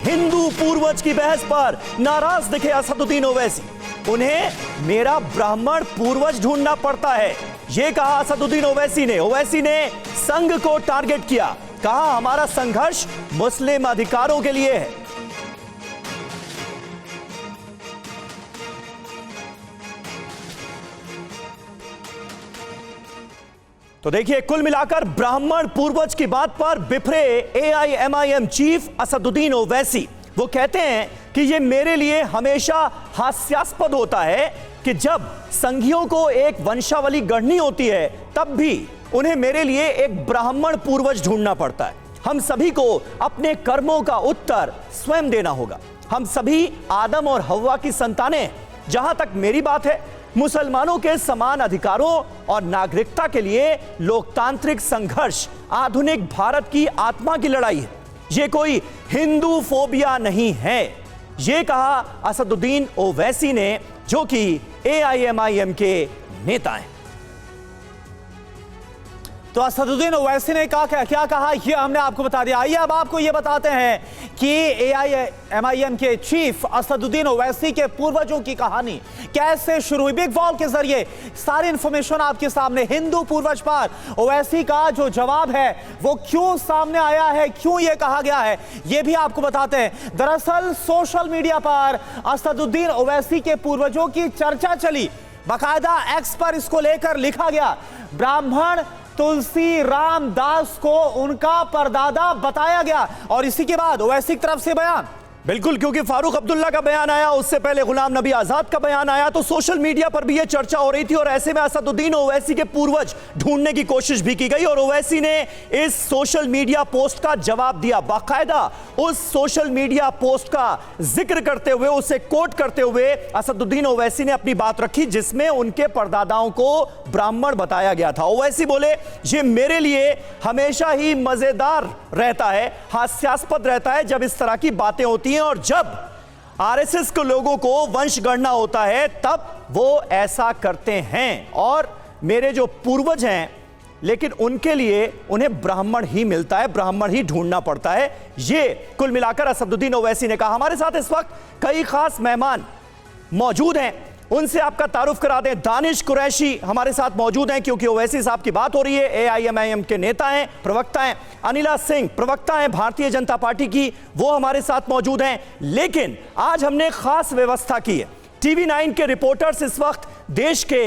हिंदू पूर्वज की बहस पर नाराज दिखे असदुद्दीन ओवैसी। उन्हें मेरा ब्राह्मण पूर्वज ढूंढना पड़ता है, यह कहा असदुद्दीन ओवैसी ने। ओवैसी ने संघ को टारगेट किया, कहा हमारा संघर्ष मुस्लिम अधिकारों के लिए है। तो देखिए, कुल मिलाकर ब्राह्मण पूर्वज की बात पर बिफरे एआईएमआईएम चीफ असदुद्दीन ओवैसी। वो कहते हैं कि ये मेरे लिए हमेशा हास्यास्पद होता है कि जब संघियों को एक वंशावली गढ़नी होती है तब भी उन्हें मेरे लिए एक ब्राह्मण पूर्वज ढूंढना पड़ता है। हम सभी को अपने कर्मों का उत्तर स्वयं देना होगा। हम सभी आदम और हव्वा की संतानें हैं। जहां तक मेरी बात है, मुसलमानों के समान अधिकारों और नागरिकता के लिए लोकतांत्रिक संघर्ष आधुनिक भारत की आत्मा की लड़ाई है। यह कोई हिंदू फोबिया नहीं है, यह कहा असदुद्दीन ओवैसी ने, जो कि एआईएमआईएम के नेता हैं। तो असदुद्दीन ओवैसी ने क्या कहा ये हमने आपको बता दिया। आइए अब आपको ये बताते हैं कि एआईएमआईएम के चीफ असदुद्दीन ओवैसी के पूर्वजों की कहानी कैसे शुरू हुई। बिग वॉल के जरिए सारी इंफॉर्मेशन आपके सामने। हिंदू पूर्वज पर ओवैसी का जो जवाब है वो क्यों सामने आया है, क्यों ये कहा गया है, ये भी आपको बताते हैं। दरअसल सोशल मीडिया पर असदुद्दीन ओवैसी के पूर्वजों की चर्चा चली, बाकायदा एक्स पर इसको लेकर लिखा गया। ब्राह्मण तुलसी राम दास को उनका परदादा बताया गया और इसी के बाद ओवैसी की तरफ से बयान। बिल्कुल, क्योंकि फारूक अब्दुल्ला का बयान आया, उससे पहले गुलाम नबी आजाद का बयान आया, तो सोशल मीडिया पर भी यह चर्चा हो रही थी और ऐसे में असदुद्दीन ओवैसी के पूर्वज ढूंढने की कोशिश भी की गई और ओवैसी ने इस सोशल मीडिया पोस्ट का जवाब दिया। बाकायदा उस सोशल मीडिया पोस्ट का जिक्र करते हुए, उसे कोट करते हुए असदुद्दीन ओवैसी ने अपनी बात रखी, जिसमें उनके परदादाओं को ब्राह्मण बताया गया था। ओवैसी बोले, यह मेरे लिए हमेशा ही मजेदार रहता है, हास्यास्पद रहता है जब इस तरह की बातें होती हैं और जब आरएसएस के लोगों को वंश गणना होता है तब वो ऐसा करते हैं। और मेरे जो पूर्वज हैं, लेकिन उनके लिए उन्हें ब्राह्मण ही मिलता है, ब्राह्मण ही ढूंढना पड़ता है। ये कुल मिलाकर असदुद्दीन ओवैसी ने कहा। हमारे साथ इस वक्त कई खास मेहमान मौजूद हैं, उनसे आपका तारुफ करा दें। दानिश कुरैशी हमारे साथ मौजूद हैं क्योंकि ओवैसी साहब की बात हो रही है। एआईएमआईएम के नेता हैं, प्रवक्ता हैं। अनिला सिंह प्रवक्ता हैं भारतीय जनता पार्टी की, वो हमारे साथ मौजूद हैं। लेकिन आज हमने खास व्यवस्था की है। टीवी 9 के रिपोर्टर्स इस वक्त देश के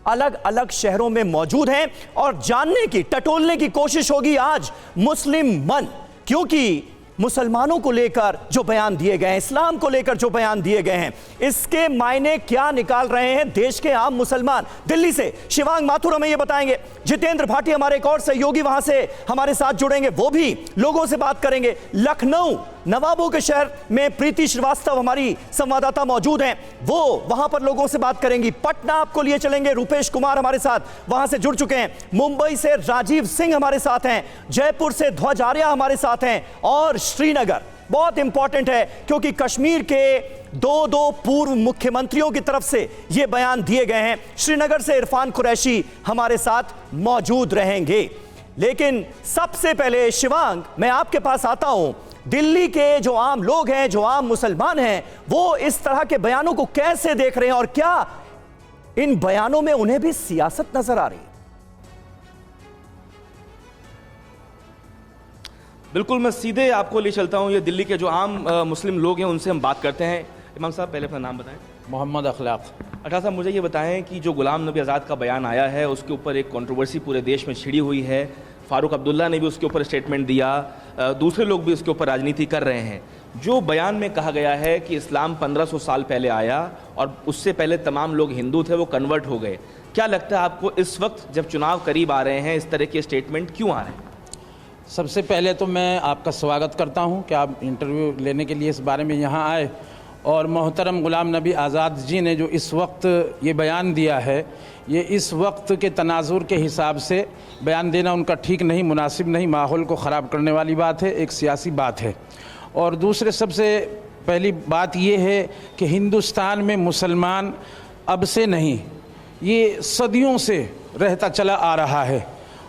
अलग अलग शहरों में मौजूद हैं और जानने की, टटोलने की कोशिश होगी आज मुस्लिम मन, क्योंकि मुसलमानों को लेकर जो बयान दिए गए हैं, इस्लाम को लेकर जो बयान दिए गए हैं, इसके मायने क्या निकाल रहे हैं देश के आम मुसलमान। दिल्ली से शिवांग माथुर हमें ये बताएंगे। जितेंद्र भाटी हमारे एक और सहयोगी वहां से हमारे साथ जुड़ेंगे, वो भी लोगों से बात करेंगे। लखनऊ नवाबों के शहर में प्रीति श्रीवास्तव हमारी संवाददाता मौजूद हैं, वो वहां पर लोगों से बात करेंगी। पटना आपको लिए चलेंगे, रुपेश कुमार हमारे साथ वहां से जुड़ चुके हैं। मुंबई से राजीव सिंह हमारे साथ हैं, जयपुर से ध्वज आर्या हमारे साथ हैं और श्रीनगर बहुत इंपॉर्टेंट है क्योंकि कश्मीर के दो पूर्व मुख्यमंत्रियों की तरफ से यह बयान दिए गए हैं। श्रीनगर से इरफान कुरैशी हमारे साथ मौजूद रहेंगे। लेकिन सबसे पहले शिवांग, मैं आपके पास आता हूं। दिल्ली के जो आम लोग हैं, जो आम मुसलमान हैं, वो इस तरह के बयानों को कैसे देख रहे हैं और क्या इन बयानों में उन्हें भी सियासत नजर आ रही है? बिल्कुल, मैं सीधे आपको ले चलता हूं। ये दिल्ली के जो आम मुस्लिम लोग हैं उनसे हम बात करते हैं। इमाम साहब, पहले अपना नाम बताएं। मोहम्मद अखलाक। अच्छा साहब, मुझे ये बताएं कि जो गुलाम नबी आज़ाद का बयान आया है उसके ऊपर एक कंट्रोवर्सी पूरे देश में छिड़ी हुई है। फारूक अब्दुल्ला ने भी उसके ऊपर स्टेटमेंट दिया, दूसरे लोग भी उसके ऊपर राजनीति कर रहे हैं। जो बयान में कहा गया है कि इस्लाम 1500 साल पहले आया और उससे पहले तमाम लोग हिंदू थे, वो कन्वर्ट हो गए। क्या लगता है आपको इस वक्त जब चुनाव करीब आ रहे हैं इस तरह के स्टेटमेंट क्यों आ रहे हैं? सबसे पहले तो मैं आपका स्वागत करता हूं कि आप इंटरव्यू लेने के लिए इस बारे में यहां आए और मोहतरम गुलाम नबी आज़ाद जी ने जो इस वक्त ये बयान दिया है, ये इस वक्त के तनाजुर के हिसाब से बयान देना उनका ठीक नहीं, मुनासिब नहीं, माहौल को ख़राब करने वाली बात है, एक सियासी बात है। और दूसरे सबसे पहली बात ये है कि हिंदुस्तान में मुसलमान अब से नहीं, ये सदियों से रहता चला आ रहा है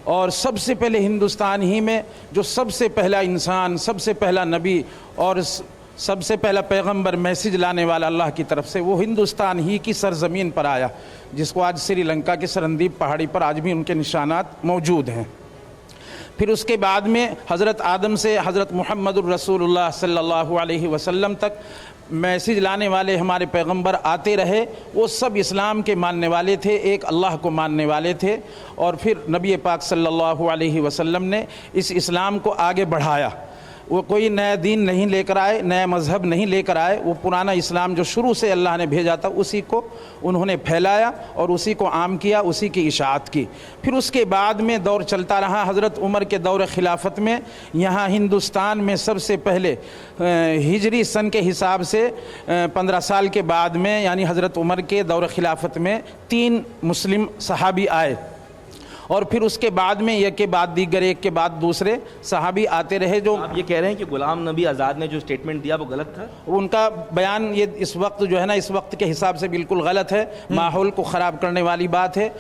और सबसे पहले हिंदुस्तान ही में जो सबसे पहला इंसान, सबसे पहला नबी और सबसे पहला पैगंबर मैसेज लाने वाला अल्लाह की तरफ से, वो हिंदुस्तान ही की सरजमीन पर आया, जिसको आज श्रीलंका के सरंदीप पहाड़ी पर आज भी उनके निशानात मौजूद हैं। फिर उसके बाद में हज़रत आदम से हज़रत मुहम्मदुर रसूलुल्लाह सल्लल्लाहु अलैहि वसल्लम तक मैसेज लाने वाले हमारे पैगंबर आते रहे। वो सब इस्लाम के मानने वाले थे, एक अल्लाह को मानने वाले थे। और फिर नबी पाक सल्लल्लाहु अलैहि वसल्लम ने इस इस्लाम को आगे बढ़ाया। वो कोई नया दीन नहीं लेकर आए, नया मज़हब नहीं लेकर आए, वो पुराना इस्लाम जो शुरू से अल्लाह ने भेजा था उसी को उन्होंने फैलाया और उसी को आम किया, उसी की इशाअत की। फिर उसके बाद में दौर चलता रहा। हज़रत उमर के दौर खिलाफत में यहाँ हिंदुस्तान में सबसे पहले हिजरी सन के हिसाब से 15 साल के बाद में, यानी हज़रत उमर के दौर खिलाफत में 3 मुस्लिम सहाबी आए। और फिर उसके बाद में एक के बाद दीगर, एक के बाद दूसरे सहाबी आते रहे। जो आप ये कह रहे हैं कि गुलाम नबी आज़ाद ने जो स्टेटमेंट दिया वो गलत था? उनका बयान ये इस वक्त जो है ना, इस वक्त के हिसाब से बिल्कुल गलत है, माहौल को ख़राब करने वाली बात है।